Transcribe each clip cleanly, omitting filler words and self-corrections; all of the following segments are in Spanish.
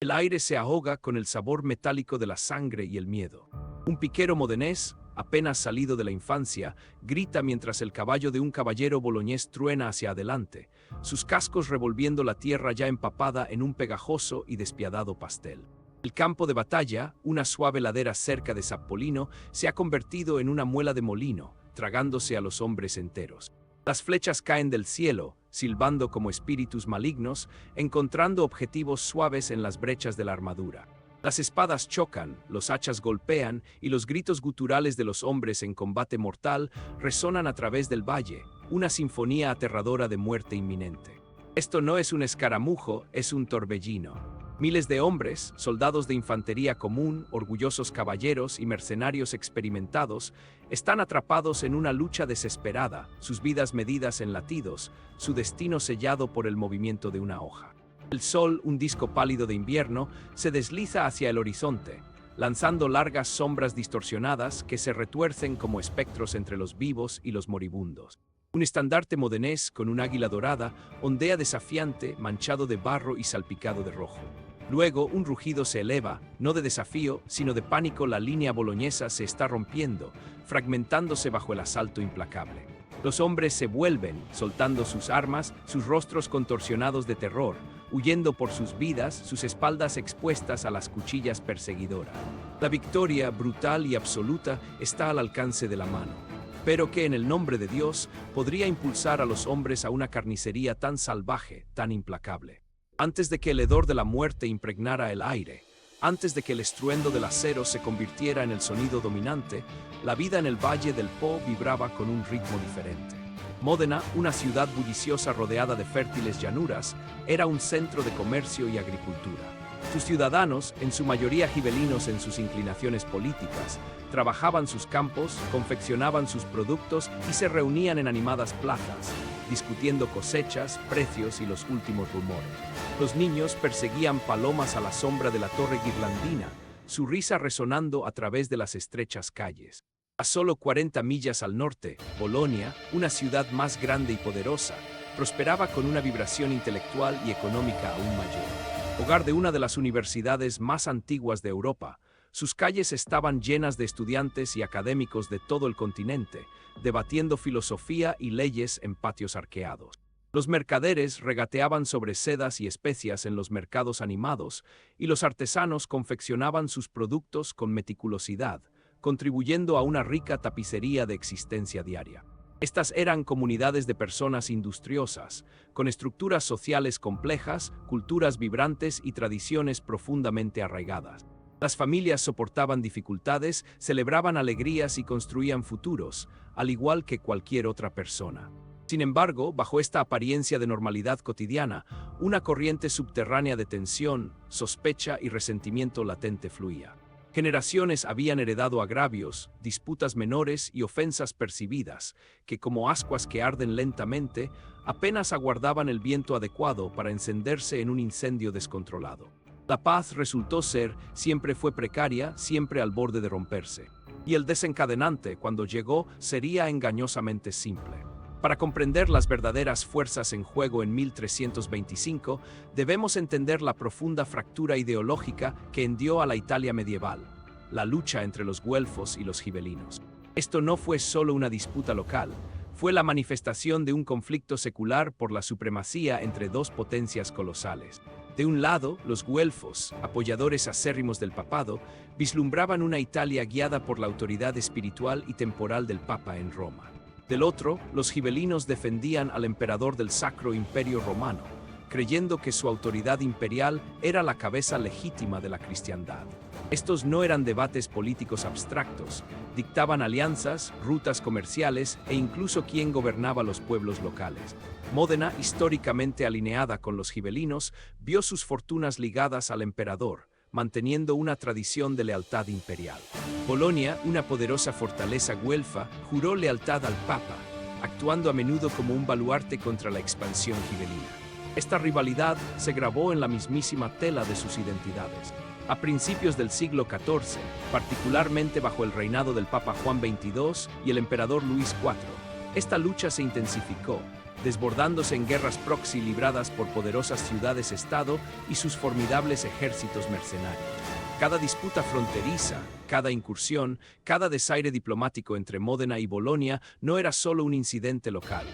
El aire se ahoga con el sabor metálico de la sangre y el miedo. Un piquero modenés, apenas salido de la infancia, grita mientras el caballo de un caballero boloñés truena hacia adelante, sus cascos revolviendo la tierra ya empapada en un pegajoso y despiadado pastel. El campo de batalla, una suave ladera cerca de Zappolino, se ha convertido en una muela de molino, tragándose a los hombres enteros. Las flechas caen del cielo, silbando como espíritus malignos, encontrando objetivos suaves en las brechas de la armadura. Las espadas chocan, los hachas golpean y los gritos guturales de los hombres en combate mortal resonan a través del valle, una sinfonía aterradora de muerte inminente. Esto no es un escaramujo, es un torbellino. Miles de hombres, soldados de infantería común, orgullosos caballeros y mercenarios experimentados, están atrapados en una lucha desesperada, sus vidas medidas en latidos, su destino sellado por el movimiento de una hoja. El sol, un disco pálido de invierno, se desliza hacia el horizonte, lanzando largas sombras distorsionadas que se retuercen como espectros entre los vivos y los moribundos. Un estandarte modenés con un águila dorada ondea desafiante, manchado de barro y salpicado de rojo. Luego, un rugido se eleva, no de desafío, sino de pánico. La línea boloñesa se está rompiendo, fragmentándose bajo el asalto implacable. Los hombres se vuelven, soltando sus armas, sus rostros contorsionados de terror, huyendo por sus vidas, sus espaldas expuestas a las cuchillas perseguidoras. La victoria, brutal y absoluta, está al alcance de la mano, pero que en el nombre de Dios podría impulsar a los hombres a una carnicería tan salvaje, tan implacable. Antes de que el hedor de la muerte impregnara el aire, antes de que el estruendo del acero se convirtiera en el sonido dominante, la vida en el Valle del Po vibraba con un ritmo diferente. Módena, una ciudad bulliciosa rodeada de fértiles llanuras, era un centro de comercio y agricultura. Sus ciudadanos, en su mayoría gibelinos en sus inclinaciones políticas, trabajaban sus campos, confeccionaban sus productos y se reunían en animadas plazas, discutiendo cosechas, precios y los últimos rumores. Los niños perseguían palomas a la sombra de la torre guirlandina, su risa resonando a través de las estrechas calles. A solo 40 millas al norte, Bolonia, una ciudad más grande y poderosa, prosperaba con una vibración intelectual y económica aún mayor. Hogar de una de las universidades más antiguas de Europa, sus calles estaban llenas de estudiantes y académicos de todo el continente, debatiendo filosofía y leyes en patios arqueados. Los mercaderes regateaban sobre sedas y especias en los mercados animados, y los artesanos confeccionaban sus productos con meticulosidad, contribuyendo a una rica tapicería de existencia diaria. Estas eran comunidades de personas industriosas, con estructuras sociales complejas, culturas vibrantes y tradiciones profundamente arraigadas. Las familias soportaban dificultades, celebraban alegrías y construían futuros, al igual que cualquier otra persona. Sin embargo, bajo esta apariencia de normalidad cotidiana, una corriente subterránea de tensión, sospecha y resentimiento latente fluía. Generaciones habían heredado agravios, disputas menores y ofensas percibidas, que como ascuas que arden lentamente, apenas aguardaban el viento adecuado para encenderse en un incendio descontrolado. La paz resultó ser, siempre fue precaria, siempre al borde de romperse. Y el desencadenante, cuando llegó, sería engañosamente simple. Para comprender las verdaderas fuerzas en juego en 1325, debemos entender la profunda fractura ideológica que hendió a la Italia medieval, la lucha entre los güelfos y los gibelinos. Esto no fue solo una disputa local, fue la manifestación de un conflicto secular por la supremacía entre dos potencias colosales. De un lado, los güelfos, apoyadores acérrimos del papado, vislumbraban una Italia guiada por la autoridad espiritual y temporal del Papa en Roma. Del otro, los gibelinos defendían al emperador del Sacro Imperio Romano, creyendo que su autoridad imperial era la cabeza legítima de la cristiandad. Estos no eran debates políticos abstractos, dictaban alianzas, rutas comerciales e incluso quién gobernaba los pueblos locales. Módena, históricamente alineada con los gibelinos, vio sus fortunas ligadas al emperador, manteniendo una tradición de lealtad imperial. Bolonia, una poderosa fortaleza güelfa, juró lealtad al Papa, actuando a menudo como un baluarte contra la expansión gibelina. Esta rivalidad se grabó en la mismísima tela de sus identidades. A principios del siglo XIV, particularmente bajo el reinado del Papa Juan XXII y el emperador Luis IV, esta lucha se intensificó, desbordándose en guerras proxy libradas por poderosas ciudades-estado y sus formidables ejércitos mercenarios. Cada disputa fronteriza, cada incursión, cada desaire diplomático entre Módena y Bolonia no era solo un incidente local.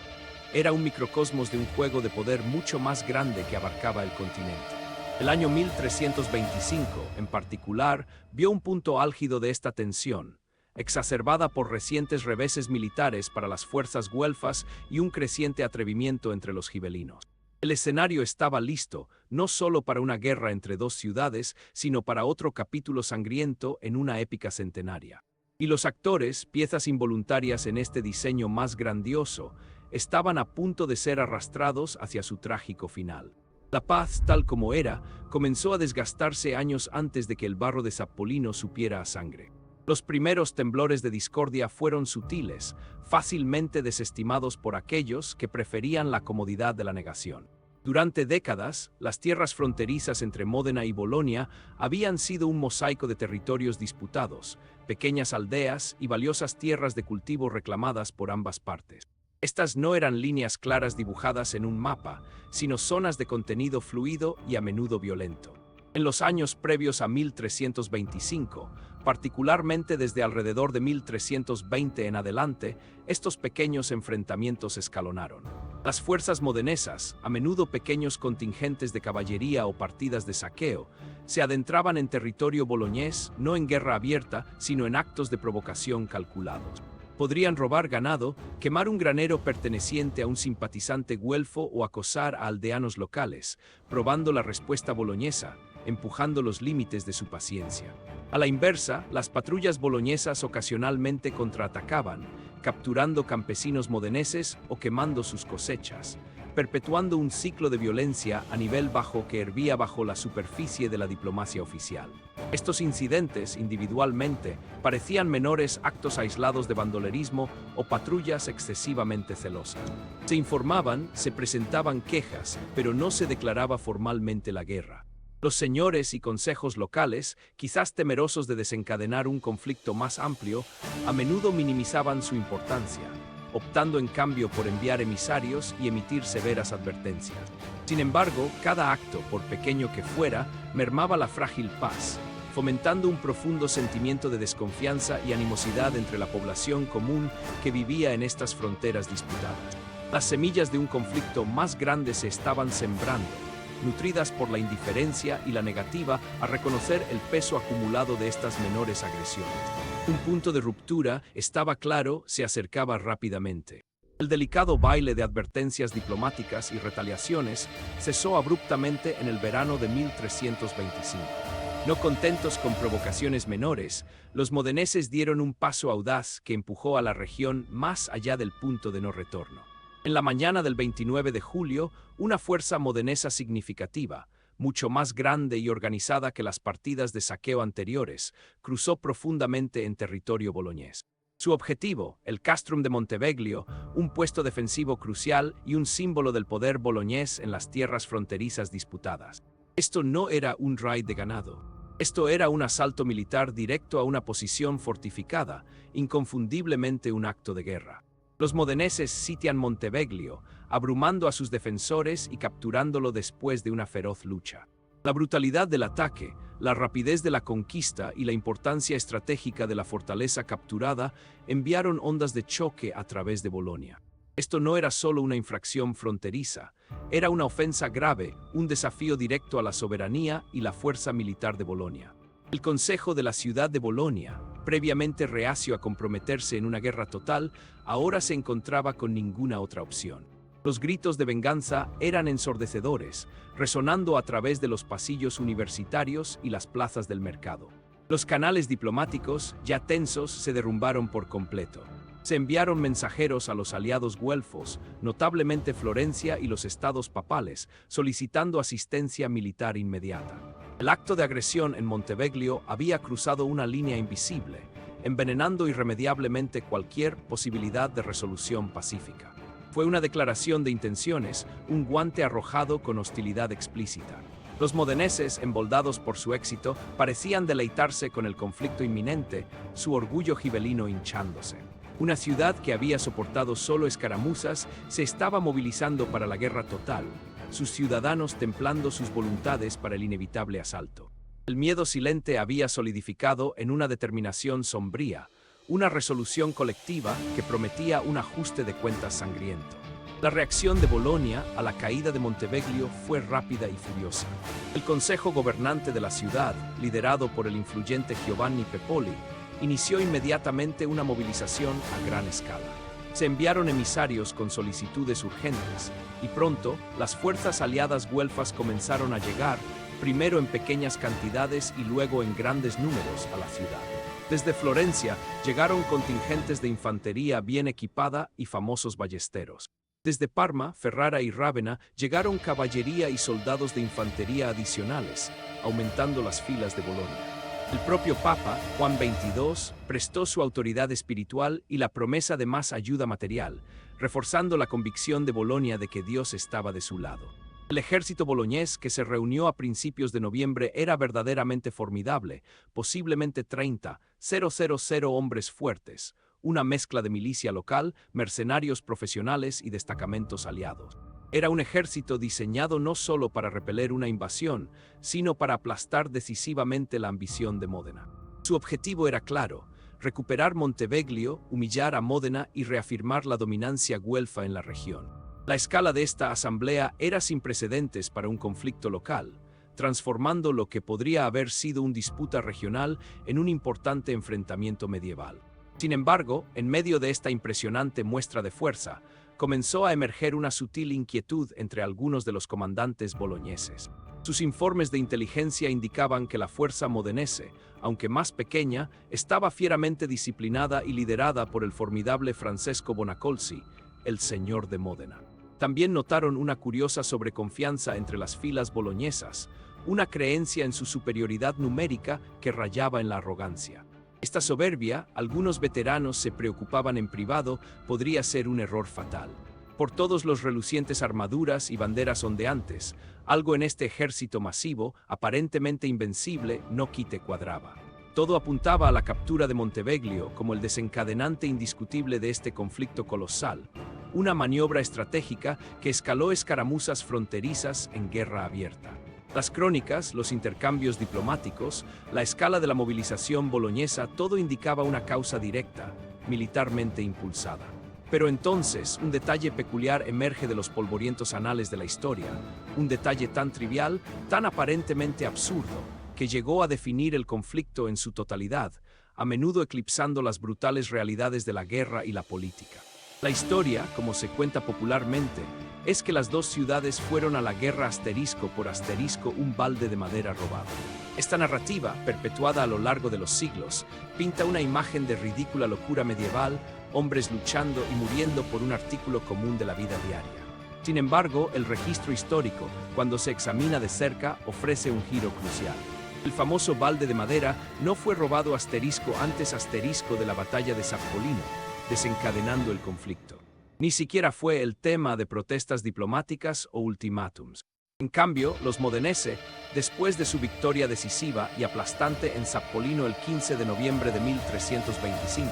Era un microcosmos de un juego de poder mucho más grande que abarcaba el continente. El año 1325, en particular, vio un punto álgido de esta tensión, exacerbada por recientes reveses militares para las fuerzas güelfas y un creciente atrevimiento entre los gibelinos. El escenario estaba listo, no solo para una guerra entre dos ciudades, sino para otro capítulo sangriento en una épica centenaria. Y los actores, piezas involuntarias en este diseño más grandioso, estaban a punto de ser arrastrados hacia su trágico final. La paz, tal como era, comenzó a desgastarse años antes de que el barro de Zappolino supiera a sangre. Los primeros temblores de discordia fueron sutiles, fácilmente desestimados por aquellos que preferían la comodidad de la negación. Durante décadas, las tierras fronterizas entre Módena y Bolonia habían sido un mosaico de territorios disputados, pequeñas aldeas y valiosas tierras de cultivo reclamadas por ambas partes. Estas no eran líneas claras dibujadas en un mapa, sino zonas de contenido fluido y a menudo violento. En los años previos a 1325, particularmente desde alrededor de 1320 en adelante, estos pequeños enfrentamientos escalonaron. Las fuerzas modenesas, a menudo pequeños contingentes de caballería o partidas de saqueo, se adentraban en territorio boloñés no en guerra abierta, sino en actos de provocación calculados. Podrían robar ganado, quemar un granero perteneciente a un simpatizante güelfo o acosar a aldeanos locales, probando la respuesta boloñesa, empujando los límites de su paciencia. A la inversa, las patrullas boloñesas ocasionalmente contraatacaban, capturando campesinos modeneses o quemando sus cosechas, perpetuando un ciclo de violencia a nivel bajo que hervía bajo la superficie de la diplomacia oficial. Estos incidentes, individualmente, parecían menores actos aislados de bandolerismo o patrullas excesivamente celosas. Se informaban, se presentaban quejas, pero no se declaraba formalmente la guerra. Los señores y consejos locales, quizás temerosos de desencadenar un conflicto más amplio, a menudo minimizaban su importancia, optando en cambio por enviar emisarios y emitir severas advertencias. Sin embargo, cada acto, por pequeño que fuera, mermaba la frágil paz, fomentando un profundo sentimiento de desconfianza y animosidad entre la población común que vivía en estas fronteras disputadas. Las semillas de un conflicto más grande se estaban sembrando, nutridas por la indiferencia y la negativa a reconocer el peso acumulado de estas menores agresiones. Un punto de ruptura, estaba claro, se acercaba rápidamente. El delicado baile de advertencias diplomáticas y retaliaciones cesó abruptamente en el verano de 1325. No contentos con provocaciones menores, los modeneses dieron un paso audaz que empujó a la región más allá del punto de no retorno. En la mañana del 29 de julio, una fuerza modenesa significativa, mucho más grande y organizada que las partidas de saqueo anteriores, cruzó profundamente en territorio boloñés. Su objetivo, el Castrum de Monteveglio, un puesto defensivo crucial y un símbolo del poder boloñés en las tierras fronterizas disputadas. Esto no era un raid de ganado. Esto era un asalto militar directo a una posición fortificada, inconfundiblemente un acto de guerra. Los modeneses sitian Monteveglio, abrumando a sus defensores y capturándolo después de una feroz lucha. La brutalidad del ataque, la rapidez de la conquista y la importancia estratégica de la fortaleza capturada enviaron ondas de choque a través de Bolonia. Esto no era solo una infracción fronteriza, era una ofensa grave, un desafío directo a la soberanía y la fuerza militar de Bolonia. El Consejo de la ciudad de Bolonia, previamente reacio a comprometerse en una guerra total, ahora se encontraba con ninguna otra opción. Los gritos de venganza eran ensordecedores, resonando a través de los pasillos universitarios y las plazas del mercado. Los canales diplomáticos, ya tensos, se derrumbaron por completo. Se enviaron mensajeros a los aliados güelfos, notablemente Florencia y los estados papales, solicitando asistencia militar inmediata. El acto de agresión en Monteveglio había cruzado una línea invisible, envenenando irremediablemente cualquier posibilidad de resolución pacífica. Fue una declaración de intenciones, un guante arrojado con hostilidad explícita. Los modeneses, emboldados por su éxito, parecían deleitarse con el conflicto inminente, su orgullo gibelino hinchándose. Una ciudad que había soportado solo escaramuzas se estaba movilizando para la guerra total, sus ciudadanos templando sus voluntades para el inevitable asalto. El miedo silente había solidificado en una determinación sombría, una resolución colectiva que prometía un ajuste de cuentas sangriento. La reacción de Bolonia a la caída de Monteveglio fue rápida y furiosa. El consejo gobernante de la ciudad, liderado por el influyente Giovanni Pepoli, inició inmediatamente una movilización a gran escala. Se enviaron emisarios con solicitudes urgentes, y pronto las fuerzas aliadas güelfas comenzaron a llegar, primero en pequeñas cantidades y luego en grandes números a la ciudad. Desde Florencia llegaron contingentes de infantería bien equipada y famosos ballesteros. Desde Parma, Ferrara y Rávena llegaron caballería y soldados de infantería adicionales, aumentando las filas de Bolonia. El propio Papa, Juan XXII, prestó su autoridad espiritual y la promesa de más ayuda material, reforzando la convicción de Bolonia de que Dios estaba de su lado. El ejército boloñés que se reunió a principios de noviembre era verdaderamente formidable, posiblemente 30,000 hombres fuertes, una mezcla de milicia local, mercenarios profesionales y destacamentos aliados. Era un ejército diseñado no solo para repeler una invasión, sino para aplastar decisivamente la ambición de Módena. Su objetivo era claro: recuperar Monteveglio, humillar a Módena y reafirmar la dominancia güelfa en la región. La escala de esta asamblea era sin precedentes para un conflicto local, transformando lo que podría haber sido una disputa regional en un importante enfrentamiento medieval. Sin embargo, en medio de esta impresionante muestra de fuerza, comenzó a emerger una sutil inquietud entre algunos de los comandantes boloñeses. Sus informes de inteligencia indicaban que la fuerza modenese, aunque más pequeña, estaba fieramente disciplinada y liderada por el formidable Francesco Bonacolsi, el señor de Módena. También notaron una curiosa sobreconfianza entre las filas boloñesas, una creencia en su superioridad numérica que rayaba en la arrogancia. Esta soberbia, algunos veteranos se preocupaban en privado, podría ser un error fatal. Por todos los relucientes armaduras y banderas ondeantes, algo en este ejército masivo, aparentemente invencible, no quite cuadraba. Todo apuntaba a la captura de Monteveglio como el desencadenante indiscutible de este conflicto colosal, una maniobra estratégica que escaló escaramuzas fronterizas en guerra abierta. Las crónicas, los intercambios diplomáticos, la escala de la movilización boloñesa, todo indicaba una causa directa, militarmente impulsada. Pero entonces, un detalle peculiar emerge de los polvorientos anales de la historia, un detalle tan trivial, tan aparentemente absurdo, que llegó a definir el conflicto en su totalidad, a menudo eclipsando las brutales realidades de la guerra y la política. La historia, como se cuenta popularmente, es que las dos ciudades fueron a la guerra asterisco por asterisco un balde de madera robado. Esta narrativa, perpetuada a lo largo de los siglos, pinta una imagen de ridícula locura medieval, hombres luchando y muriendo por un artículo común de la vida diaria. Sin embargo, el registro histórico, cuando se examina de cerca, ofrece un giro crucial. El famoso balde de madera no fue robado asterisco antes asterisco de la batalla de Zappolino, desencadenando el conflicto. Ni siquiera fue el tema de protestas diplomáticas o ultimátums. En cambio, los modenese, después de su victoria decisiva y aplastante en Zappolino el 15 de noviembre de 1325,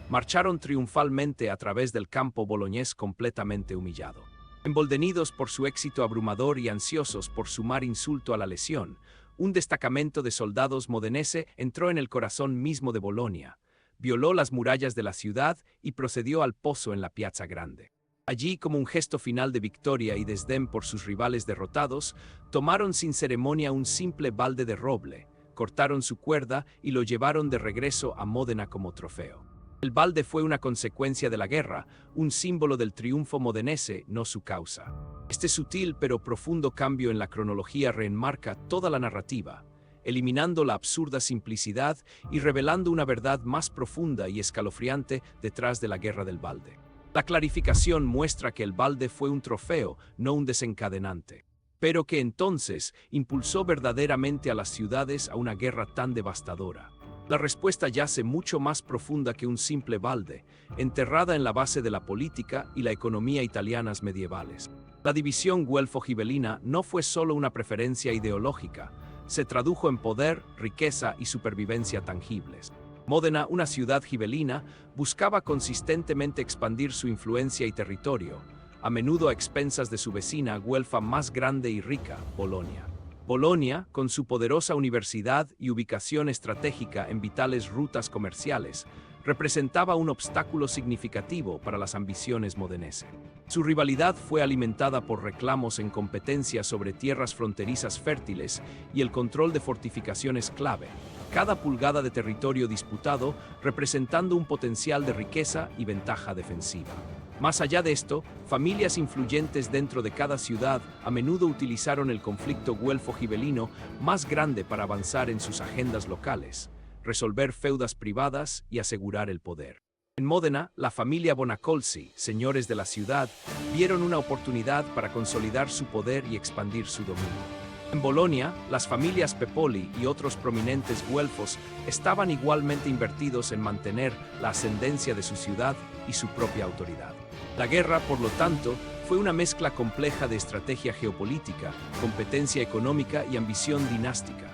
marcharon triunfalmente a través del campo boloñés completamente humillado. Emboldenidos por su éxito abrumador y ansiosos por sumar insulto a la lesión, un destacamento de soldados modenese entró en el corazón mismo de Bolonia, violó las murallas de la ciudad y procedió al pozo en la Piazza Grande. Allí, como un gesto final de victoria y desdén por sus rivales derrotados, tomaron sin ceremonia un simple balde de roble, cortaron su cuerda y lo llevaron de regreso a Módena como trofeo. El balde fue una consecuencia de la guerra, un símbolo del triunfo modenese, no su causa. Este sutil pero profundo cambio en la cronología reenmarca toda la narrativa, eliminando la absurda simplicidad y revelando una verdad más profunda y escalofriante detrás de la guerra del balde. La clarificación muestra que el balde fue un trofeo, no un desencadenante, pero que entonces impulsó verdaderamente a las ciudades a una guerra tan devastadora. La respuesta yace mucho más profunda que un simple balde, enterrada en la base de la política y la economía italianas medievales. La división güelfo-gibelina no fue solo una preferencia ideológica, se tradujo en poder, riqueza y supervivencia tangibles. Módena, una ciudad gibelina, buscaba consistentemente expandir su influencia y territorio, a menudo a expensas de su vecina güelfa más grande y rica, Bolonia. Bolonia, con su poderosa universidad y ubicación estratégica en vitales rutas comerciales, representaba un obstáculo significativo para las ambiciones modenese. Su rivalidad fue alimentada por reclamos en competencia sobre tierras fronterizas fértiles y el control de fortificaciones clave, cada pulgada de territorio disputado representando un potencial de riqueza y ventaja defensiva. Más allá de esto, familias influyentes dentro de cada ciudad a menudo utilizaron el conflicto güelfo-gibelino más grande para avanzar en sus agendas locales, resolver feudas privadas y asegurar el poder. En Módena, la familia Bonacolsi, señores de la ciudad, vieron una oportunidad para consolidar su poder y expandir su dominio. En Bolonia, las familias Pepoli y otros prominentes güelfos estaban igualmente invertidos en mantener la ascendencia de su ciudad y su propia autoridad. La guerra, por lo tanto, fue una mezcla compleja de estrategia geopolítica, competencia económica y ambición dinástica,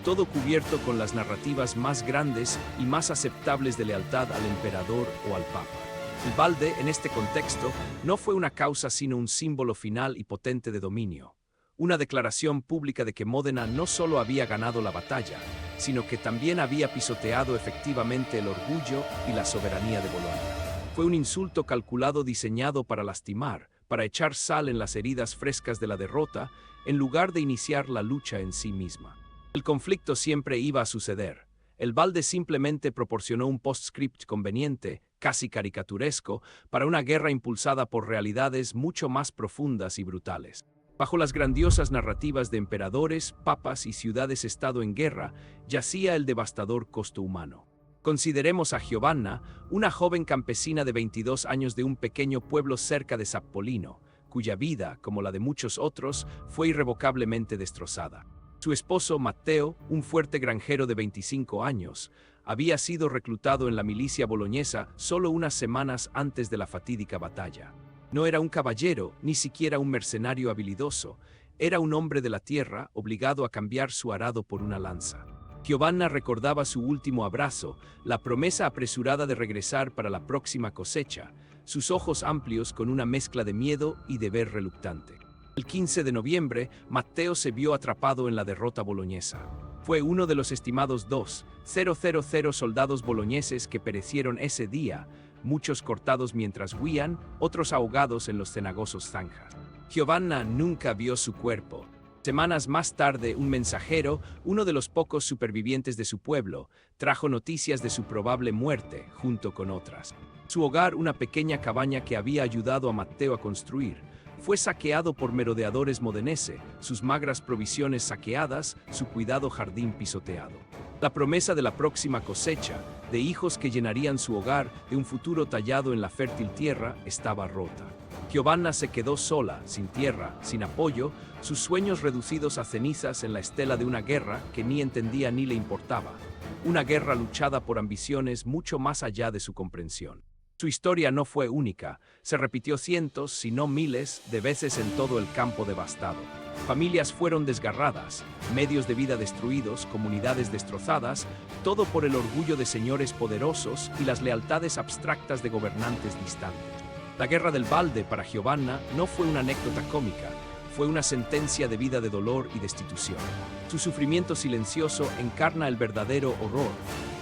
todo cubierto con las narrativas más grandes y más aceptables de lealtad al emperador o al papa. El Balde, en este contexto, no fue una causa sino un símbolo final y potente de dominio, una declaración pública de que Módena no solo había ganado la batalla, sino que también había pisoteado efectivamente el orgullo y la soberanía de Bolonia. Fue un insulto calculado diseñado para lastimar, para echar sal en las heridas frescas de la derrota, en lugar de iniciar la lucha en sí misma. El conflicto siempre iba a suceder. El Balde simplemente proporcionó un postscript conveniente, casi caricaturesco, para una guerra impulsada por realidades mucho más profundas y brutales. Bajo las grandiosas narrativas de emperadores, papas y ciudades-estado en guerra, yacía el devastador costo humano. Consideremos a Giovanna, una joven campesina de 22 años de un pequeño pueblo cerca de Zappolino, cuya vida, como la de muchos otros, fue irrevocablemente destrozada. Su esposo, Matteo, un fuerte granjero de 25 años, había sido reclutado en la milicia boloñesa solo unas semanas antes de la fatídica batalla. No era un caballero, ni siquiera un mercenario habilidoso, era un hombre de la tierra obligado a cambiar su arado por una lanza. Giovanna recordaba su último abrazo, la promesa apresurada de regresar para la próxima cosecha, sus ojos amplios con una mezcla de miedo y deber reluctante. El 15 de noviembre, Matteo se vio atrapado en la derrota boloñesa. Fue uno de los estimados 2,000 soldados boloñeses que perecieron ese día, muchos cortados mientras huían, otros ahogados en los cenagosos zanjas. Giovanna nunca vio su cuerpo. Semanas más tarde, un mensajero, uno de los pocos supervivientes de su pueblo, trajo noticias de su probable muerte, junto con otras. Su hogar, una pequeña cabaña que había ayudado a Matteo a construir, fue saqueado por merodeadores modenese, sus magras provisiones saqueadas, su cuidado jardín pisoteado. La promesa de la próxima cosecha, de hijos que llenarían su hogar, de un futuro tallado en la fértil tierra, estaba rota. Giovanna se quedó sola, sin tierra, sin apoyo, sus sueños reducidos a cenizas en la estela de una guerra que ni entendía ni le importaba. Una guerra luchada por ambiciones mucho más allá de su comprensión. Su historia no fue única, se repitió cientos, si no miles, de veces en todo el campo devastado. Familias fueron desgarradas, medios de vida destruidos, comunidades destrozadas, todo por el orgullo de señores poderosos y las lealtades abstractas de gobernantes distantes. La guerra del Balde para Giovanna no fue una anécdota cómica, fue una sentencia de vida de dolor y destitución. Su sufrimiento silencioso encarna el verdadero horror,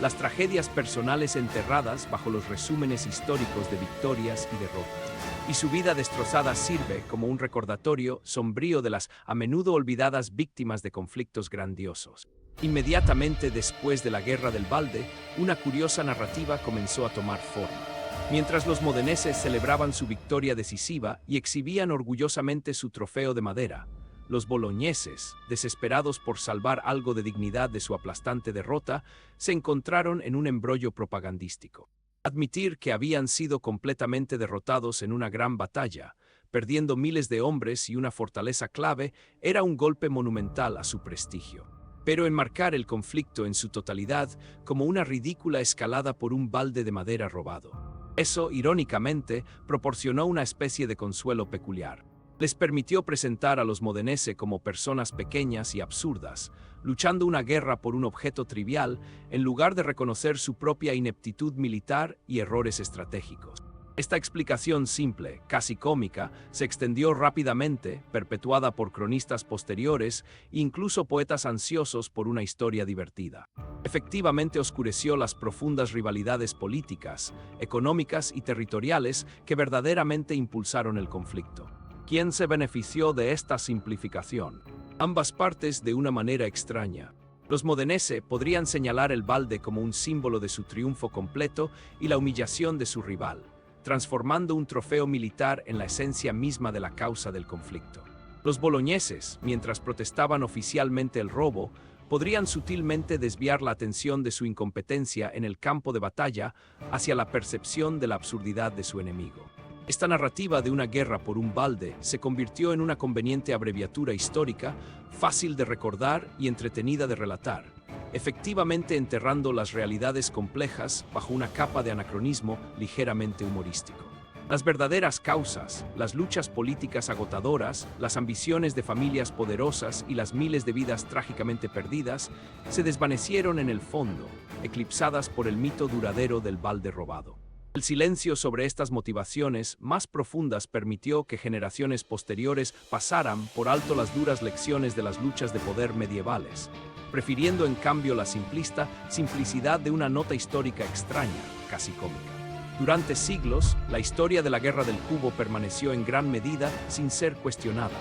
las tragedias personales enterradas bajo los resúmenes históricos de victorias y derrotas. Y su vida destrozada sirve como un recordatorio sombrío de las a menudo olvidadas víctimas de conflictos grandiosos. Inmediatamente después de la guerra del Balde, una curiosa narrativa comenzó a tomar forma. Mientras los modeneses celebraban su victoria decisiva y exhibían orgullosamente su trofeo de madera, los boloñeses, desesperados por salvar algo de dignidad de su aplastante derrota, se encontraron en un embrollo propagandístico. Admitir que habían sido completamente derrotados en una gran batalla, perdiendo miles de hombres y una fortaleza clave, era un golpe monumental a su prestigio. Pero enmarcar el conflicto en su totalidad como una ridícula escalada por un balde de madera robado. Eso, irónicamente, proporcionó una especie de consuelo peculiar. Les permitió presentar a los modenese como personas pequeñas y absurdas, luchando una guerra por un objeto trivial en lugar de reconocer su propia ineptitud militar y errores estratégicos. Esta explicación simple, casi cómica, se extendió rápidamente, perpetuada por cronistas posteriores e incluso poetas ansiosos por una historia divertida. Efectivamente oscureció las profundas rivalidades políticas, económicas y territoriales que verdaderamente impulsaron el conflicto. ¿Quién se benefició de esta simplificación? Ambas partes de una manera extraña. Los modenese podrían señalar el balde como un símbolo de su triunfo completo y la humillación de su rival, transformando un trofeo militar en la esencia misma de la causa del conflicto. Los boloñeses, mientras protestaban oficialmente el robo, podrían sutilmente desviar la atención de su incompetencia en el campo de batalla hacia la percepción de la absurdidad de su enemigo. Esta narrativa de una guerra por un balde se convirtió en una conveniente abreviatura histórica, fácil de recordar y entretenida de relatar, efectivamente enterrando las realidades complejas bajo una capa de anacronismo ligeramente humorístico. Las verdaderas causas, las luchas políticas agotadoras, las ambiciones de familias poderosas y las miles de vidas trágicamente perdidas, se desvanecieron en el fondo, eclipsadas por el mito duradero del balde robado. El silencio sobre estas motivaciones más profundas permitió que generaciones posteriores pasaran por alto las duras lecciones de las luchas de poder medievales, prefiriendo en cambio la simplicidad de una nota histórica extraña, casi cómica. Durante siglos, la historia de la Guerra del Cubo permaneció en gran medida sin ser cuestionada,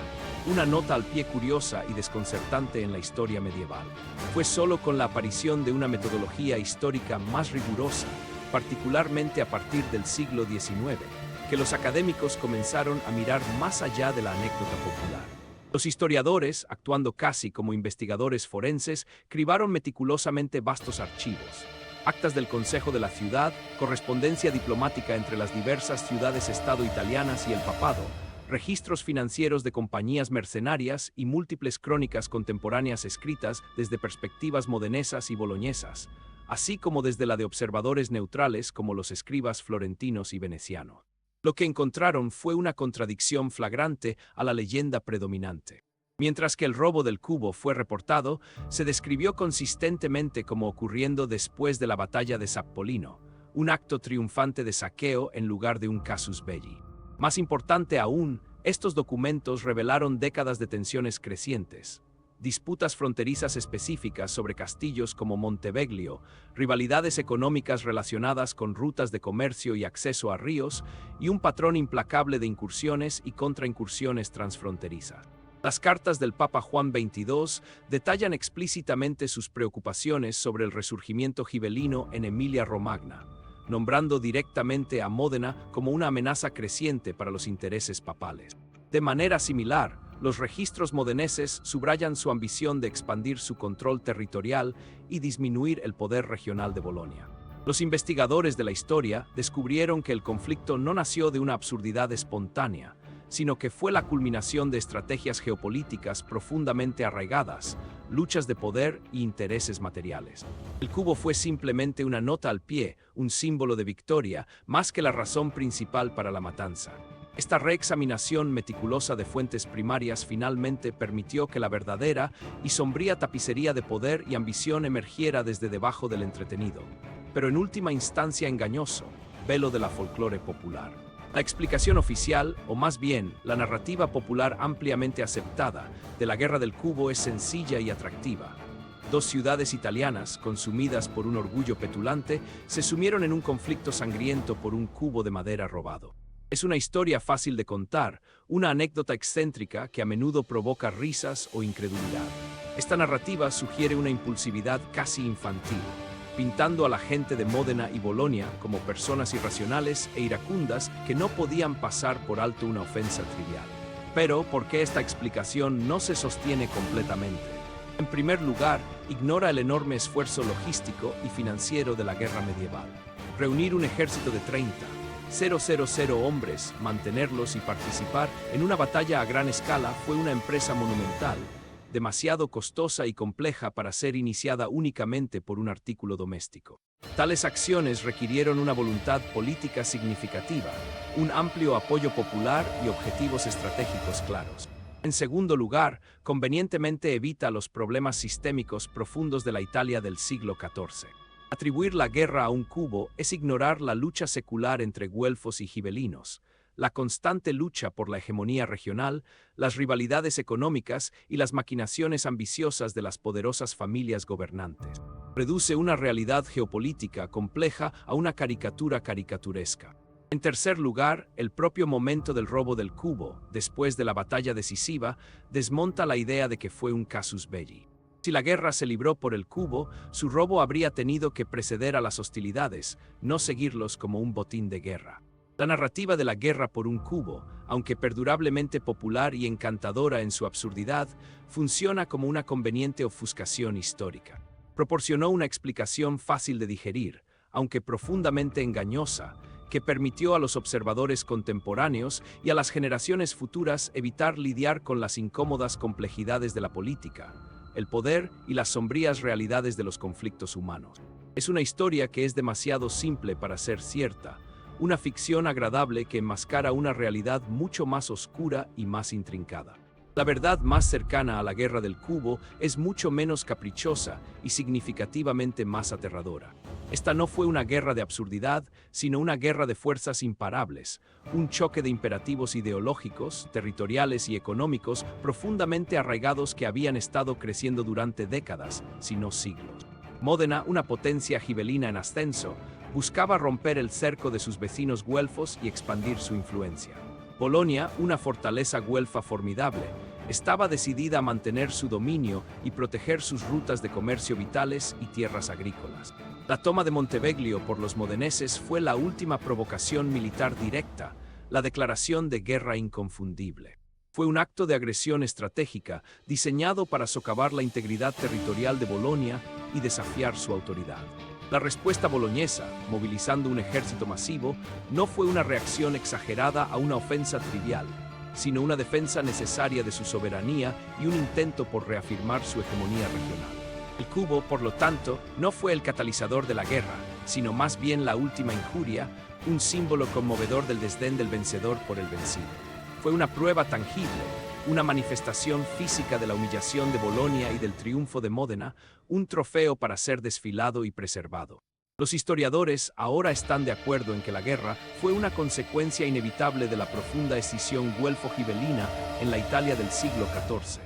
una nota al pie curiosa y desconcertante en la historia medieval. Fue solo con la aparición de una metodología histórica más rigurosa, particularmente a partir del siglo XIX, que los académicos comenzaron a mirar más allá de la anécdota popular. Los historiadores, actuando casi como investigadores forenses, cribaron meticulosamente vastos archivos, actas del Consejo de la Ciudad, correspondencia diplomática entre las diversas ciudades-estado italianas y el papado, registros financieros de compañías mercenarias y múltiples crónicas contemporáneas escritas desde perspectivas modenesas y boloñesas, así como desde la de observadores neutrales como los escribas florentinos y venecianos. Lo que encontraron fue una contradicción flagrante a la leyenda predominante. Mientras que el robo del cubo fue reportado, se describió consistentemente como ocurriendo después de la batalla de Zappolino, un acto triunfante de saqueo en lugar de un casus belli. Más importante aún, estos documentos revelaron décadas de tensiones crecientes, disputas fronterizas específicas sobre castillos como Monteveglio, rivalidades económicas relacionadas con rutas de comercio y acceso a ríos, y un patrón implacable de incursiones y contraincursiones transfronterizas. Las cartas del Papa Juan XXII detallan explícitamente sus preocupaciones sobre el resurgimiento gibelino en Emilia-Romagna, nombrando directamente a Módena como una amenaza creciente para los intereses papales. De manera similar, los registros modeneses subrayan su ambición de expandir su control territorial y disminuir el poder regional de Bolonia. Los investigadores de la historia descubrieron que el conflicto no nació de una absurdidad espontánea, sino que fue la culminación de estrategias geopolíticas profundamente arraigadas, luchas de poder y intereses materiales. El cubo fue simplemente una nota al pie, un símbolo de victoria, más que la razón principal para la matanza. Esta reexaminación meticulosa de fuentes primarias finalmente permitió que la verdadera y sombría tapicería de poder y ambición emergiera desde debajo del entretenido, pero en última instancia engañoso, velo de la folclore popular. La explicación oficial, o más bien, la narrativa popular ampliamente aceptada de la Guerra del Cubo es sencilla y atractiva. Dos ciudades italianas, consumidas por un orgullo petulante, se sumieron en un conflicto sangriento por un cubo de madera robado. Es una historia fácil de contar, una anécdota excéntrica que a menudo provoca risas o incredulidad. Esta narrativa sugiere una impulsividad casi infantil, pintando a la gente de Módena y Bolonia como personas irracionales e iracundas que no podían pasar por alto una ofensa trivial. Pero, ¿por qué esta explicación no se sostiene completamente? En primer lugar, ignora el enorme esfuerzo logístico y financiero de la guerra medieval. Reunir un ejército de 30,000 hombres, mantenerlos y participar en una batalla a gran escala fue una empresa monumental, demasiado costosa y compleja para ser iniciada únicamente por un artículo doméstico. Tales acciones requirieron una voluntad política significativa, un amplio apoyo popular y objetivos estratégicos claros. En segundo lugar, convenientemente evita los problemas sistémicos profundos de la Italia del siglo XIV. Atribuir la guerra a un cubo es ignorar la lucha secular entre güelfos y gibelinos, la constante lucha por la hegemonía regional, las rivalidades económicas y las maquinaciones ambiciosas de las poderosas familias gobernantes. Reduce una realidad geopolítica compleja a una caricatura caricaturesca. En tercer lugar, el propio momento del robo del cubo, después de la batalla decisiva, desmonta la idea de que fue un casus belli. Si la guerra se libró por el cubo, su robo habría tenido que preceder a las hostilidades, no seguirlos como un botín de guerra. La narrativa de la guerra por un cubo, aunque perdurablemente popular y encantadora en su absurdidad, funciona como una conveniente ofuscación histórica. Proporcionó una explicación fácil de digerir, aunque profundamente engañosa, que permitió a los observadores contemporáneos y a las generaciones futuras evitar lidiar con las incómodas complejidades de la política, el poder y las sombrías realidades de los conflictos humanos. Es una historia que es demasiado simple para ser cierta, una ficción agradable que enmascara una realidad mucho más oscura y más intrincada. La verdad más cercana a la guerra del cubo es mucho menos caprichosa y significativamente más aterradora. Esta no fue una guerra de absurdidad, sino una guerra de fuerzas imparables, un choque de imperativos ideológicos, territoriales y económicos profundamente arraigados que habían estado creciendo durante décadas, si no siglos. Módena, una potencia gibelina en ascenso, buscaba romper el cerco de sus vecinos güelfos y expandir su influencia. Bolonia, una fortaleza güelfa formidable, estaba decidida a mantener su dominio y proteger sus rutas de comercio vitales y tierras agrícolas. La toma de Monteveglio por los modeneses fue la última provocación militar directa, la declaración de guerra inconfundible. Fue un acto de agresión estratégica diseñado para socavar la integridad territorial de Bolonia y desafiar su autoridad. La respuesta boloñesa, movilizando un ejército masivo, no fue una reacción exagerada a una ofensa trivial, sino una defensa necesaria de su soberanía y un intento por reafirmar su hegemonía regional. El cubo, por lo tanto, no fue el catalizador de la guerra, sino más bien la última injuria, un símbolo conmovedor del desdén del vencedor por el vencido. Fue una prueba tangible, una manifestación física de la humillación de Bolonia y del triunfo de Módena, un trofeo para ser desfilado y preservado. Los historiadores ahora están de acuerdo en que la guerra fue una consecuencia inevitable de la profunda escisión güelfo-gibelina en la Italia del siglo XIV,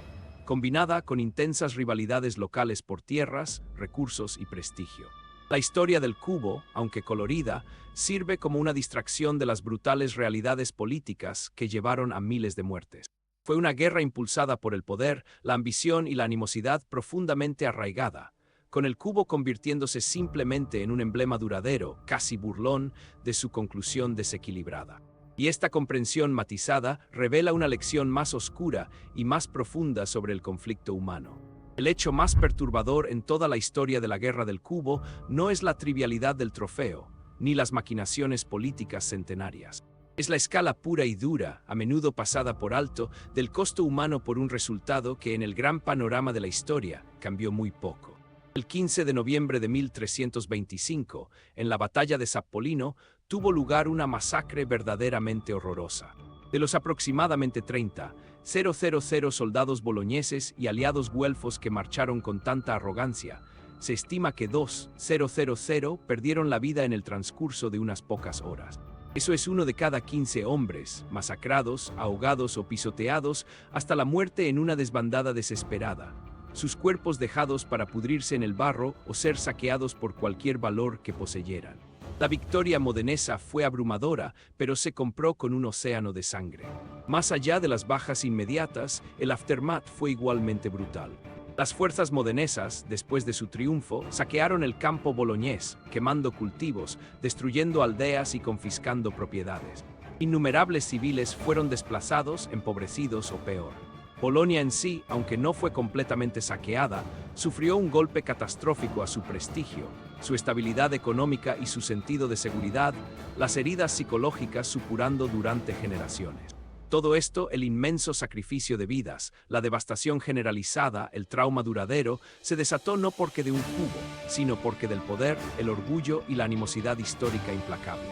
combinada con intensas rivalidades locales por tierras, recursos y prestigio. La historia del cubo, aunque colorida, sirve como una distracción de las brutales realidades políticas que llevaron a miles de muertes. Fue una guerra impulsada por el poder, la ambición y la animosidad profundamente arraigada, con el cubo convirtiéndose simplemente en un emblema duradero, casi burlón, de su conclusión desequilibrada. Y esta comprensión matizada revela una lección más oscura y más profunda sobre el conflicto humano. El hecho más perturbador en toda la historia de la guerra del cubo no es la trivialidad del trofeo, ni las maquinaciones políticas centenarias. Es la escala pura y dura, a menudo pasada por alto, del costo humano por un resultado que en el gran panorama de la historia cambió muy poco. El 15 de noviembre de 1325, en la batalla de Zappolino, tuvo lugar una masacre verdaderamente horrorosa. De los aproximadamente 30,000 soldados boloñeses y aliados güelfos que marcharon con tanta arrogancia, se estima que 2,000 perdieron la vida en el transcurso de unas pocas horas. Eso es 1 de cada 15 hombres, masacrados, ahogados o pisoteados hasta la muerte en una desbandada desesperada, sus cuerpos dejados para pudrirse en el barro o ser saqueados por cualquier valor que poseyeran. La victoria modenesa fue abrumadora, pero se compró con un océano de sangre. Más allá de las bajas inmediatas, el aftermath fue igualmente brutal. Las fuerzas modenesas, después de su triunfo, saquearon el campo boloñés, quemando cultivos, destruyendo aldeas y confiscando propiedades. Innumerables civiles fueron desplazados, empobrecidos o peor. Bolonia en sí, aunque no fue completamente saqueada, sufrió un golpe catastrófico a su prestigio, su estabilidad económica y su sentido de seguridad, las heridas psicológicas supurando durante generaciones. Todo esto, el inmenso sacrificio de vidas, la devastación generalizada, el trauma duradero, se desató no porque de un cubo, sino porque del poder, el orgullo y la animosidad histórica implacable.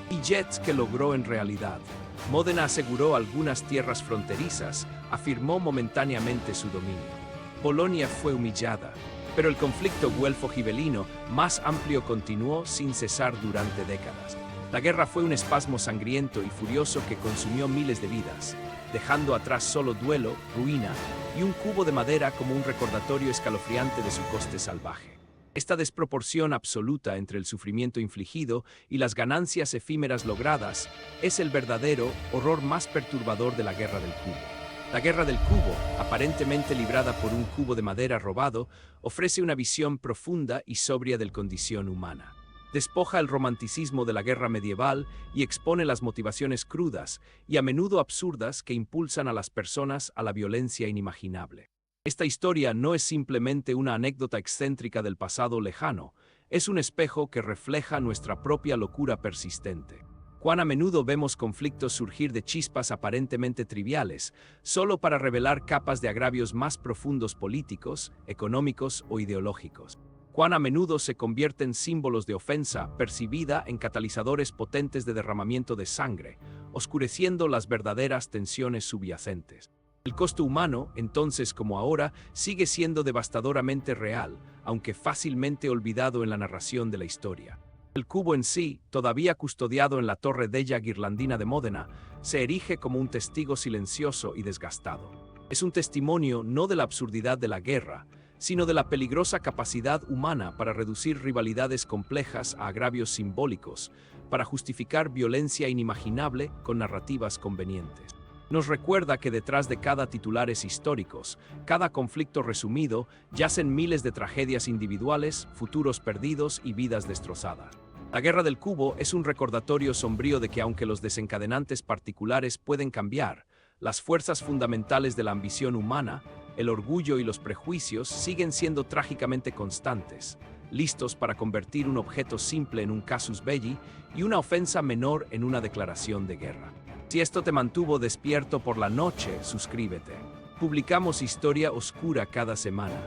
Y Jets que logró en realidad. Módena aseguró algunas tierras fronterizas, afirmó momentáneamente su dominio. Polonia fue humillada, pero el conflicto guelfo-gibelino más amplio continuó sin cesar durante décadas. La guerra fue un espasmo sangriento y furioso que consumió miles de vidas, dejando atrás solo duelo, ruina y un cubo de madera como un recordatorio escalofriante de su coste salvaje. Esta desproporción absoluta entre el sufrimiento infligido y las ganancias efímeras logradas es el verdadero horror más perturbador de la Guerra del Cubo. La Guerra del Cubo, aparentemente librada por un cubo de madera robado, ofrece una visión profunda y sobria de la condición humana. Despoja el romanticismo de la guerra medieval y expone las motivaciones crudas y a menudo absurdas que impulsan a las personas a la violencia inimaginable. Esta historia no es simplemente una anécdota excéntrica del pasado lejano, es un espejo que refleja nuestra propia locura persistente. Cuán a menudo vemos conflictos surgir de chispas aparentemente triviales, solo para revelar capas de agravios más profundos políticos, económicos o ideológicos. Cuán a menudo se convierten símbolos de ofensa percibida en catalizadores potentes de derramamiento de sangre, oscureciendo las verdaderas tensiones subyacentes. El costo humano, entonces como ahora, sigue siendo devastadoramente real, aunque fácilmente olvidado en la narración de la historia. El cubo en sí, todavía custodiado en la Torre della Ghirlandina de Módena, se erige como un testigo silencioso y desgastado. Es un testimonio no de la absurdidad de la guerra, sino de la peligrosa capacidad humana para reducir rivalidades complejas a agravios simbólicos, para justificar violencia inimaginable con narrativas convenientes. Nos recuerda que detrás de cada titulares históricos, cada conflicto resumido, yacen miles de tragedias individuales, futuros perdidos y vidas destrozadas. La Guerra del Cubo es un recordatorio sombrío de que aunque los desencadenantes particulares pueden cambiar, las fuerzas fundamentales de la ambición humana, el orgullo y los prejuicios siguen siendo trágicamente constantes, listos para convertir un objeto simple en un casus belli y una ofensa menor en una declaración de guerra. Si esto te mantuvo despierto por la noche, suscríbete. Publicamos historia oscura cada semana.